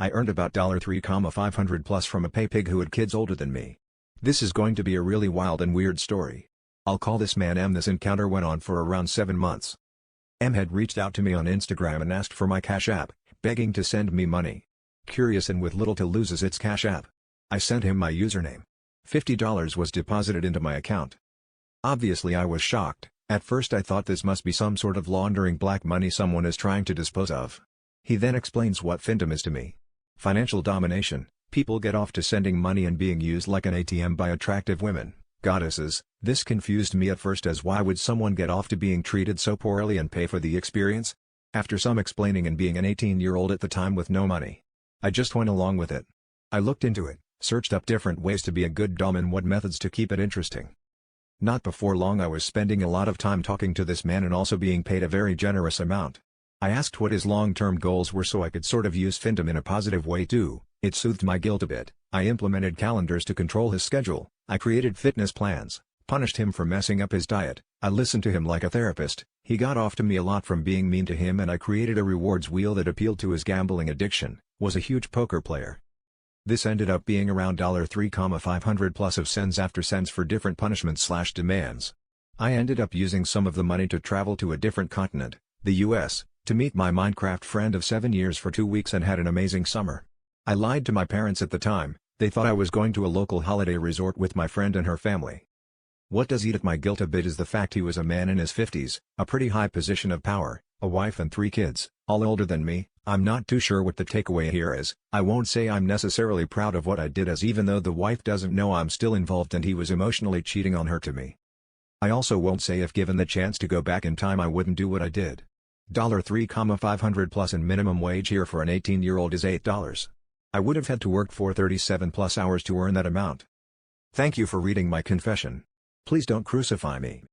I earned about $3,500 plus from a pay pig who had kids older than me. This is going to be a really wild and weird story. I'll call this man M. This encounter went on for around 7 months. M had reached out to me on Instagram and asked for my Cash App, begging to send me money. Curious and with little to lose as its Cash App, I sent him my username. $50 was deposited into my account. Obviously I was shocked. At first I thought this must be some sort of laundering black money someone is trying to dispose of. He then explains what Findom is to me. Financial domination. People get off to sending money and being used like an ATM by attractive women, goddesses. This confused me at first, as why would someone get off to being treated so poorly and pay for the experience? After some explaining and being an 18-year-old at the time with no money, I just went along with it. I looked into it, searched up different ways to be a good dom and what methods to keep it interesting. Not before long I was spending a lot of time talking to this man and also being paid a very generous amount. I asked what his long-term goals were so I could sort of use Findom in a positive way too. It soothed my guilt a bit. I implemented calendars to control his schedule. I created fitness plans, punished him for messing up his diet. I listened to him like a therapist. He got off to me a lot from being mean to him, and I created a rewards wheel that appealed to his gambling addiction. Was a huge poker player. This ended up being around $3,500 plus of cents after cents for different punishments/demands. I ended up using some of the money to travel to a different continent, the US, to meet my Minecraft friend of 7 years for 2 weeks and had an amazing summer. I lied to my parents at the time. They thought I was going to a local holiday resort with my friend and her family. What does eat at my guilt a bit is the fact he was a man in his 50s, a pretty high position of power, a wife and 3 kids, all older than me. I'm not too sure what the takeaway here is. I won't say I'm necessarily proud of what I did, as even though the wife doesn't know I'm still involved and he was emotionally cheating on her to me. I also won't say if given the chance to go back in time I wouldn't do what I did. $3,500 plus and minimum wage here for an 18-year-old is $8. I would have had to work 437 plus hours to earn that amount. Thank you for reading my confession. Please don't crucify me.